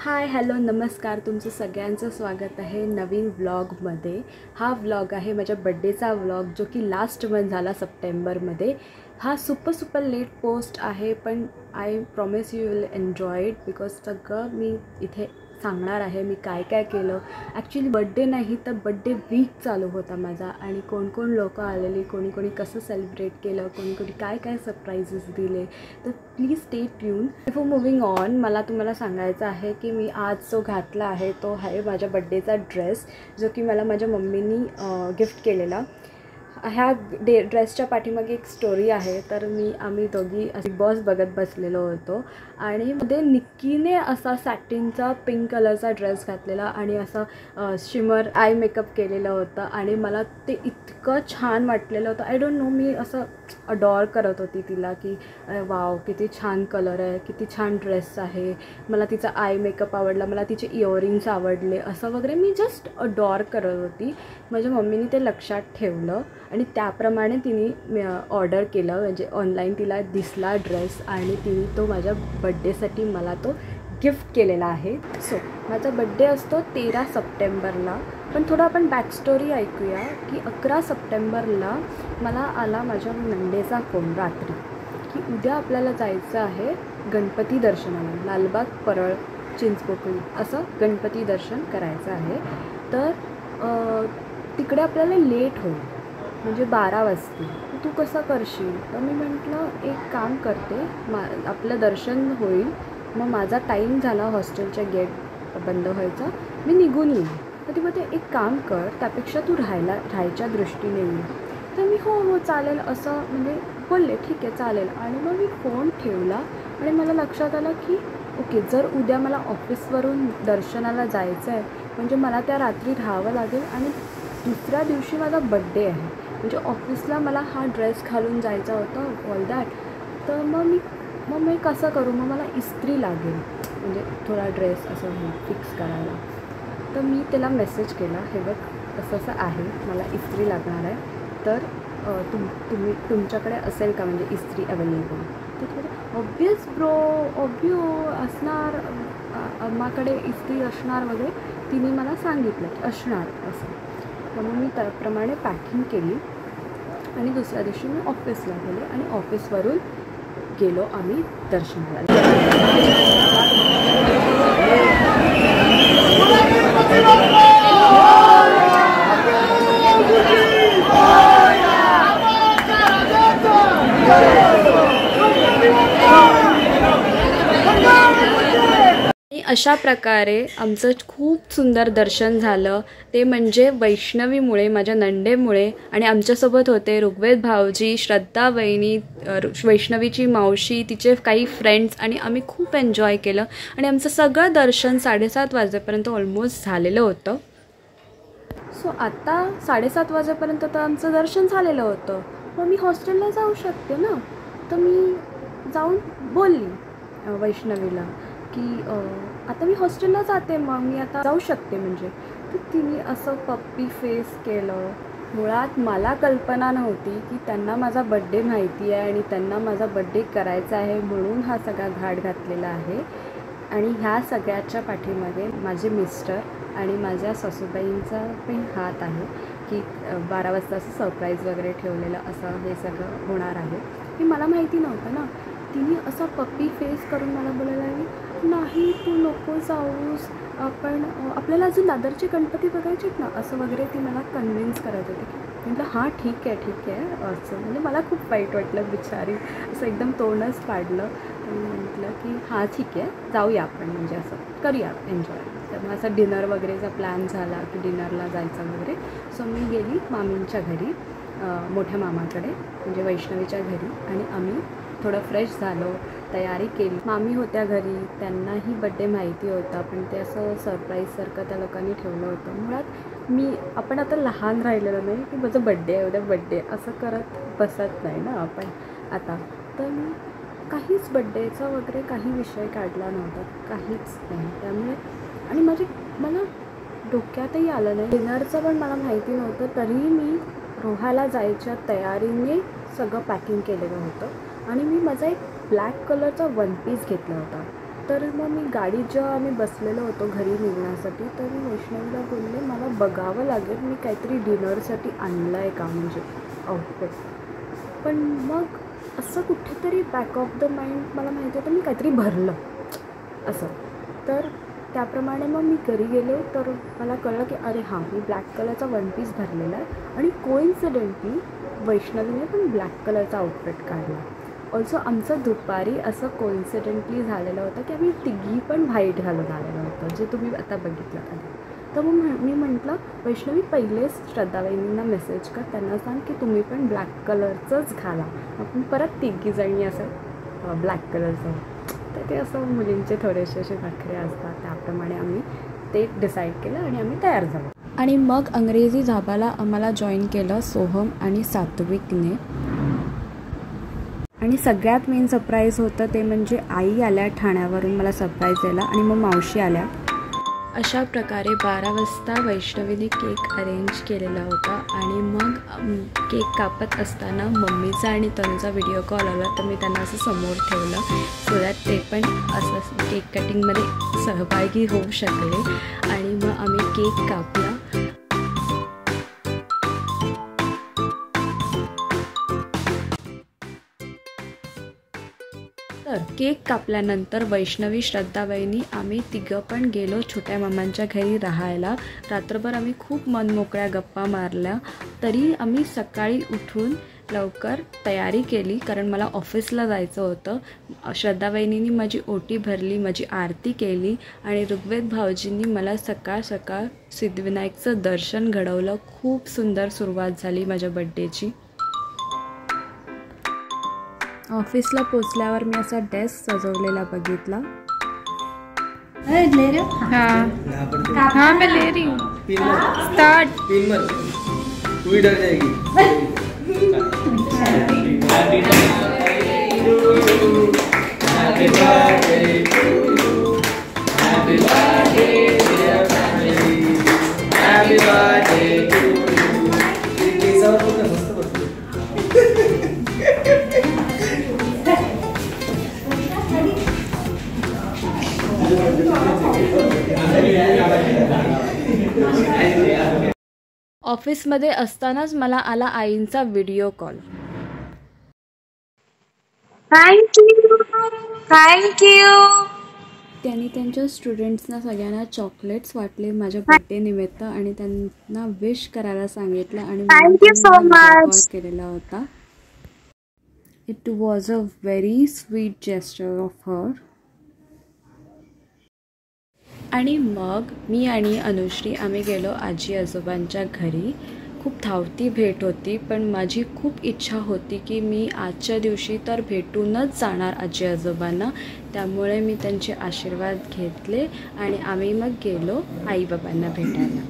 Hi hello नमस्कार, तुमचं सगळ्यांचं स्वागत आहे नवीन व्लॉगमध्ये। हा व्लॉग आहे माझ्या बड्डेचा व्लॉग, जो की लास्ट मंथ झाला सप्टेंबरमध्ये। हा सुपर लेट पोस्ट आहे, पण I promise you will enjoy it because सगळं मी इथे सांगणार आहे मी काय काय केलं। ॲक्च्युली बड्डे नाही तर बड्डे वीक चालू होता माझा, आणि कोण कोण लोकं आलेली, कोणी कोणी कसं सेलिब्रेट केलं, कोणी कोणी काय काय सरप्राइजेस दिले। तर please stay tune. Before moving on, मला तुम्हाला सांगायचं आहे की मी आज जो घातला आहे तो आहे माझ्या बड्डेचा ड्रेस, जो की मला माझ्या मम्मीनी गिफ्ट केलेला। ह्या ड्रेसच्या पाठीमागे एक स्टोरी आहे। तर आम्ही दोघी बिग बॉस बघत बसलेलो होतो, आणि मध्ये निक्कीने असा सॅटिनचा पिंक कलरचा ड्रेस घातलेला आणि असा शिमर आय मेकअप केलेलं होतं, आणि मला ते इतकं छान वाटलेलं होतं। आय डोंट नो, मी असं अडॉर करत होती तिला की वाव किती छान कलर आहे, किती छान ड्रेस आहे, मला तिचा आय मेकअप आवडला, मला तिचे इयरिंग्स आवडले, असं वगैरे मी जस्ट अडॉर करत होती। माझ्या मम्मीने ते लक्षात ठेवलं आणि त्याप्रमाणे तिने ऑर्डर केलं, म्हणजे ऑनलाईन तिला दिसला ड्रेस, आणि तिने तो माझ्या बड्डेसाठी मला तो गिफ्ट केलेला आहे। सो माझा बड्डे असतो 13 सप्टेंबरला, पण थोडं आपण बॅकस्टोरी ऐकूया की 11 सप्टेंबरला मला आला माझ्या नंदेचा फोन रात्री की उद्या आपल्याला जायचं आहे गणपती दर्शनाला, लालबाग परळ चिंचपोकळी असं गणपती दर्शन करायचं आहे। तर तिकडे आपल्याला लेट होईल, म्हणजे 12 वाजतील, तू कसं करशील? तर मी म्हटलं एक काम करते, आपलं दर्शन होईल, मग माझा टाईम झाला हॉस्टेलच्या गेट बंद व्हायचा, मी निघून येईल। तर ती बोलते एक काम कर, त्यापेक्षा तू राहायच्या दृष्टीने येईल। तर मी हो चालेल असं म्हणजे बोलले, ठीक आहे चालेल। आणि मग मी फोन ठेवला, आणि मला लक्षात आलं की ओके, जर उद्या मला ऑफिसवरून दर्शनाला जायचं आहे, म्हणजे मला त्या रात्री राहावं लागेल, आणि दुसऱ्या दिवशी माझा बड्डे आहे, म्हणजे ऑफिसला मला हा ड्रेस घालून जायचा होता ऑल दॅट। तर मग मी कसं करू? मग मला इस्त्री लागेल, म्हणजे थोडा ड्रेस असं फिक्स करायला। तर मी त्याला मेसेज केला, हे बघ असं असं आहे, मला इस्त्री लागणार आहे, तर तुमच्याकडे असेल का म्हणजे इस्त्री अवेलेबल? तर थोडं ऑब्वियस ब्रो, असणार, अम्माकडे इस्त्री असणार वगैरे, तिने मला सांगितलं की असणार असं। म्हणून मी त्याप्रमाणे पॅकिंग केली, आणि दुसऱ्या दिवशी मी ऑफिसला गेले, आणि ऑफिसवरून गेलो आम्ही दर्शनाला। अशा प्रकारे आमचं खूप सुंदर दर्शन झालं, ते म्हणजे वैष्णवीमुळे, माझ्या नंदेमुळे। आणि आमच्यासोबत होते ऋग्वेद भाऊजी, श्रद्धा वहिनी, वैष्णवीची मावशी, तिचे काही फ्रेंड्स, आणि आम्ही खूप एन्जॉय केलं, आणि आमचं सगळं दर्शन 7:30 वाजेपर्यंत ऑलमोस्ट झालेलं होतं। सो आता 7:30 वाजेपर्यंत तर आमचं दर्शन झालेलं होतं, मग मी हॉस्टेलला जाऊ शकते ना। तर मी जाऊन बोलली वैष्णवीला की आता मी हॉस्टेलला जाते, मग मी आता जाऊ शकते म्हणजे। तर तिने असं पप्पी फेस केलं। मुळात मला कल्पना नव्हती की त्यांना माझा बड्डे माहिती आहे, आणि त्यांना माझा बड्डे करायचा आहे, म्हणून हा सगळा घाट घातलेला आहे। आणि ह्या सगळ्याच्या पाठीमागे माझे मिस्टर आणि माझ्या सासूबाईंचा पण हात आहे की 12 वाजता असं सरप्राईज वगैरे ठेवलेलं, असं हे सगळं होणार आहे, हे मला माहिती नव्हतं ना। तिने असा पप्पी फेस करून मला बोलायला लागली, नाही तू नको जाऊस, आपल्याला अजून दादरचे गणपती बघायचे आहेत ना, असं वगैरे ती मला कन्व्हिन्स करत होती। म्हटलं हां ठीक आहे असं, म्हणजे मला खूप वाईट वाटलं, बिचारी असं एकदम तोंडच पाडलं। आणि म्हटलं की हां ठीक आहे, जाऊया आपण, म्हणजे असं करूया एन्जॉय। तर मग असं डिनर वगैरेचा प्लॅन झाला की डिनरला जायचं वगैरे। सो मी गेली मामींच्या घरी, मोठ्या मामाकडे, म्हणजे वैष्णवीच्या घरी, आणि आम्ही थोडं फ्रेश झालो, तयारी केली। मामी होत्या घरी, त्यांनाही बड्डे माहिती होता, पण ते असं सरप्राईजसारखं त्या लोकांनी ठेवलं होतं। मुळात आपण आता लहान राहिलेलो नाही की माझं बड्डे आहे उद्या, बड्डे असं करत बसत नाही ना आपण आता। तर मी काहीच बड्डेचा वगैरे काही विषय काढला नव्हता, काहीच नाही। त्यामुळे आणि मला डोक्यातही आलं नाही, डिनरचं पण मला माहिती नव्हतं, तरीही मी रोहायला जायच्या तयारीने सगळं पॅकिंग केलेलं होतं। आणि मी माझा एक ब्लॅक कलरचा वन पीस घेतला होता, तर मग मी गाडीत जेव्हा आम्ही बसलेलो होतो घरी निघण्यासाठी, तर मी वैष्णवीला बोलले मला बघावं लागेल मी काहीतरी डिनरसाठी आणलं आहे का, म्हणजे आउटफिट. पण मग असं कुठेतरी बॅक ऑफ द माइंड मला माहिती होतं मी काहीतरी भरलं असं. तर त्याप्रमाणे मग मी घरी गेले, तर मला कळलं की अरे हां, मी ब्लॅक कलरचा वन पीस भरलेला आहे आणि कोइन्सिडेंटली वैष्णवीने पण ब्लॅक कलरचा आउटफिट काढला. ऑल्सो आमचं दुपारी असं कोइन्सिडेंटली झालेलं होतं की आम्ही तिघी पण व्हाईट घालून आलेलं होतं, जे तुम्ही आता बघितलं आधी. तर मग मी म्हटलं वैष्णवी पहिलेच श्रद्धावहिनींना मेसेज कर, त्यांना सांग की तुम्ही पण ब्लॅक कलरचंच घाला, आपण परत तिघीजणी असं ब्लॅक कलरचं. तर ते असं मुलींचे थोडेसे असे नखरे असतात, त्याप्रमाणे आम्ही ते डिसाईड केलं आणि आम्ही तयार झालो. आणि मग अंग्रेजी धाबाला आम्हाला जॉईन केलं सोहम आणि सात्विकने. आणि सगळ्यात मेन सरप्राईज होतं ते म्हणजे आई आल्या ठाण्यावरून मला सरप्राईज द्यायला, आणि मग मावशी आल्या. अशा प्रकारे 12 वाजता वैष्णवीने केक अरेंज केलेला होता. आणि मग केक कापत असताना मम्मीचा आणि तनुचा व्हिडिओ कॉल आला, तर मी त्यांना असं समोर ठेवलं सो दॅट ते पण असं केक कटिंगमध्ये सहभागी होऊ शकले. आणि मग आम्ही केक कापला. तर केक कापल्यानंतर वैष्णवी, श्रद्धावहिनी आम्ही तिघं पण गेलो छोट्या मामांच्या घरी राहायला. रात्रभर आम्ही खूप मनमोकळ्या गप्पा मारल्या. तरी आम्ही सकाळी उठून लवकर तयारी केली, कारण मला ऑफिसला जायचं होतं. श्रद्धावहिनींनी माझी ओटी भरली, माझी आरती केली आणि ऋग्वेद भाऊजींनी मला सकाळ सकाळ सिद्धिविनायकचं दर्शन घडवलं. खूप सुंदर सुरुवात झाली माझ्या बड्डेची. ऑफिसला पोचल्यावर मी असा डेस्क सजवलेला बघितला. हाँ मैं ले रही हूँ. स्टार्ट. तू ही डर जाएगी. Happy birthday to you. Happy birthday dear family. Happy birthday to you. ये सब तो मस्त बसतो. ऑफिसमध्ये असतानाच मला आला आईंचा व्हिडिओ कॉल. थँक्यू. त्यांनी त्यांच्या स्टुडंट्सना सगळ्यांना चॉकलेट्स वाटले माझ्या बर्थडे निमित्त आणि त्यांना विश करायला सांगितलं आणि थँक्यू सो कॉल मच. केलेला होता. It was a very sweet gesture of her. आणि मग मी आणि अनुश्री आम्ही गेलो आजी आजोबांच्या घरी. खूप धावती भेट होती, पण माझी खूप इच्छा होती की मी आजच्या दिवशी तर भेटूनच जाणार आजी आजोबांना. त्यामुळे मी त्यांचे आशीर्वाद घेतले आणि आम्ही मग गेलो आईबाबांना भेटायला.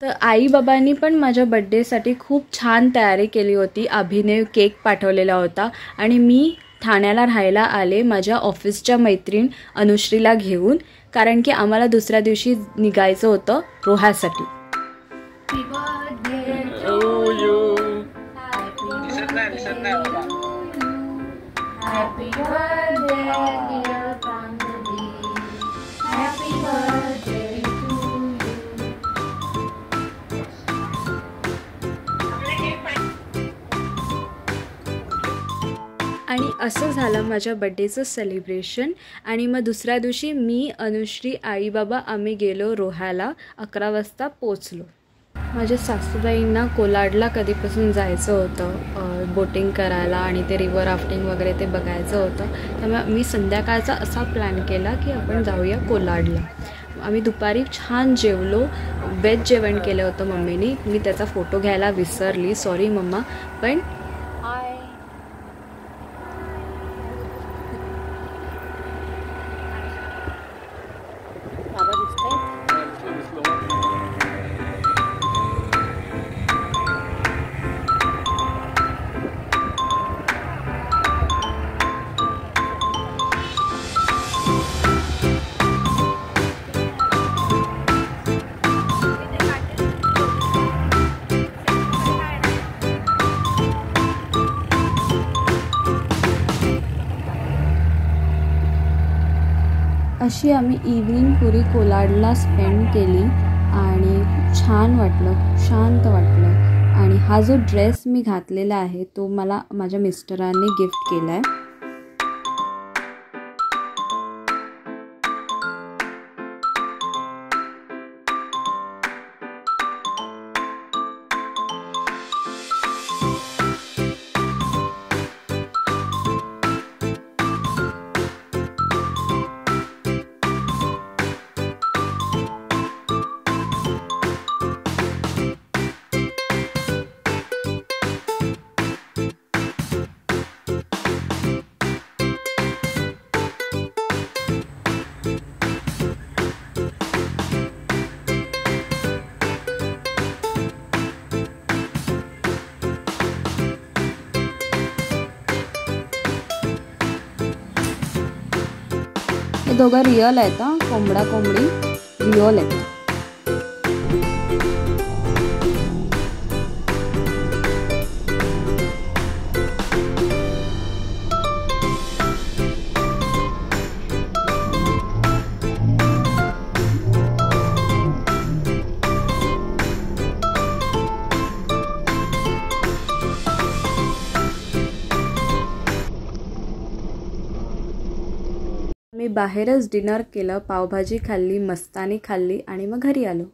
तर आईबाबांनी पण माझ्या बड्डेसाठी खूप छान तयारी केली होती. अभिनव केक पाठवलेला होता आणि मी ठाण्याला राहायला आले माझ्या ऑफिसच्या मैत्रीण अनुश्रीला घेऊन, कारण की आम्हाला दुसऱ्या दिवशी निघायचं होतं रोह्यासाठी. आणि असं झालं माझ्या बड्डेचं सेलिब्रेशन. आणि मग दुसऱ्या दिवशी मी, अनुश्री, आईबाबा आम्ही गेलो रोह्याला. 11 वाजता पोचलो. माझ्या सासूबाईंना कोलाडला कधीपासून जायचं होतं बोटिंग करायला आणि ते रिव्हर राफ्टिंग वगैरे ते बघायचं होतं. त्यामुळे मी संध्याकाळचा असा प्लॅन केला की आपण जाऊया कोलाडला. आम्ही दुपारी छान जेवलो. वेज जेवण केलं होतं मम्मीनी. मी त्याचा फोटो घ्यायला विसरली, सॉरी मम्मा. पण अशी आम्ही इव्हनिंग पुरी कोलाडला स्पेंड केली आणि खूप छान वाटलं, खूप शांत वाटलं. आणि हा जो ड्रेस मी घातलेला आहे तो मला माझ्या मिस्टरांनी गिफ्ट केला आहे. हे दोघं रिअल आहेत, कोंबडा कोंबडी रिअल आहेत. मी बाहेरच डिनर केलं, पावभाजी खाल्ली, मस्तानी खाल्ली आणि मग घरी आलो.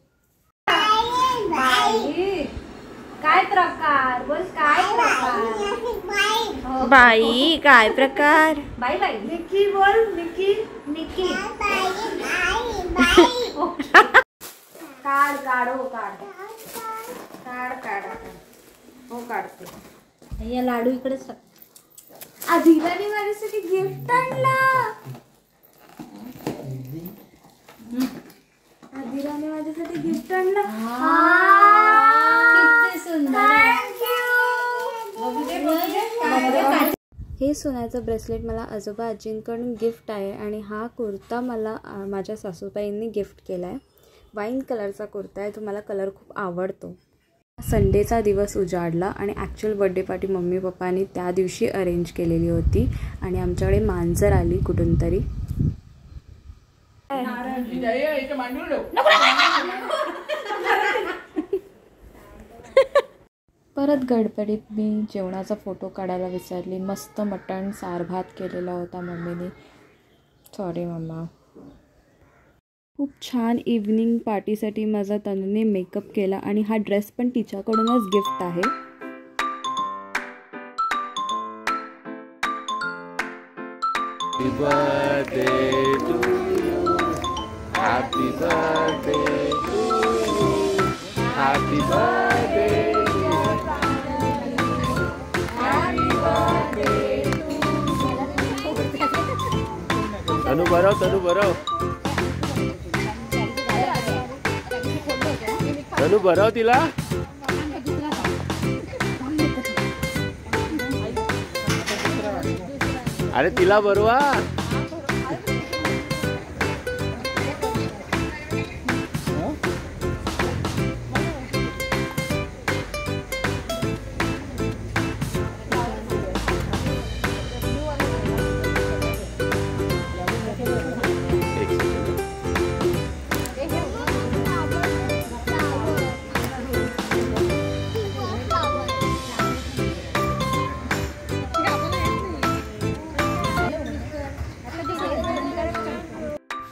काय प्रकार बोल, काय प्रकार बाई, काय प्रकार. बाई बाई निक्की बोल, निक्की निक्की काढ काढ हो काढ काढ काढ हो काढते. या लाडू इकडे अधिराने माझ्यासाठी गिफ्ट आणला. अधिराने माझ्यासाठी गिफ्ट आणला. किती सुंदर. हे सोन्याचं ब्रेसलेट मला आजोबा आजींकडून गिफ्ट आहे आणि हा कुर्ता मला माझ्या सासूबाईंनी गिफ्ट केला आहे. वाईन कलरचा कुर्ता आहे, तो मला कलर खूप आवडतो. संडेचा दिवस उजाडला आणि ॲक्च्युअल बड्डे पार्टी मम्मी पप्पांनी त्या दिवशी अरेंज केलेली होती आणि आमच्याकडे मांजर आली कुठून तरी. परत गडबडीत मी जेवणाचा फोटो काढायला विसरली. मस्त मटण सार भात केलेला होता मम्मीने. Sorry mamma. खूप छान इव्हनिंग पार्टीसाठी माझा तनुने मेकअप केला आणि हा ड्रेस पण तिच्याकडूनच गिफ्ट आहे. Happy birthday to you. Happy birthday to you. Happy birthday. Happy birthday to you. Tanu baraw, Tanu baraw. Tanu baraw tila. अरे तिला बरवा.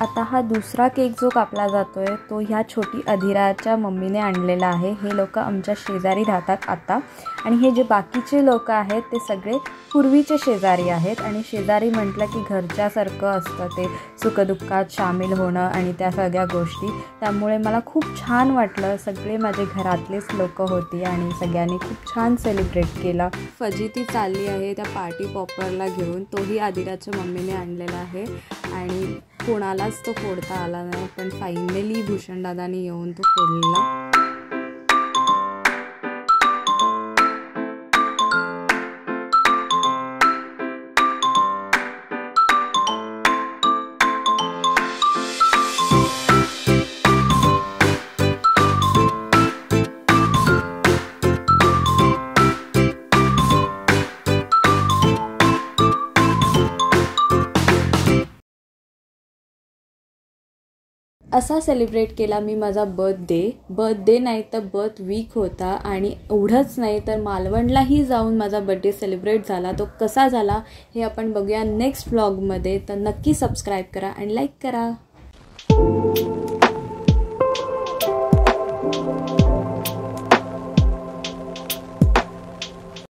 आता हा दुसरा केक जो कापला जातोय तो ह्या छोटी अधिराच्या मम्मीने आणलेला आहे. हे लोक आमच्या शेजारी राहतात आता आणि हे जे बाकीचे लोक आहेत ते सगळे पूर्वीचे शेजारी आहेत. आणि शेजारी म्हटलं की घरच्यासारखं असतं ते, सुखदुःखात सामील होणं आणि त्या सगळ्या गोष्टी. त्यामुळे मला खूप छान वाटलं. सगळे माझे घरातलेच लोक होती आणि सगळ्यांनी खूप छान सेलिब्रेट केला. फजिती चालली आहे त्या पार्टी पॉपरला घेऊन. तोही अधिराच्या मम्मीने आणलेला आहे आणि कोणालाच तो फोडता आला नाही, पण फायनली भूषणदादाने येऊन तो फोडलेला. असा सेलिब्रेट केला मी माझा बर्थडे नाही तर बर्थ वीक होता. आणि एवढंच नाही तर मालवणलाही जाऊन माझा बर्थडे सेलिब्रेट झाला. तो कसा झाला हे आपण बघूया नेक्स्ट व्लॉगमध्ये. तर नक्की सबस्क्राईब करा आणि लाईक करा.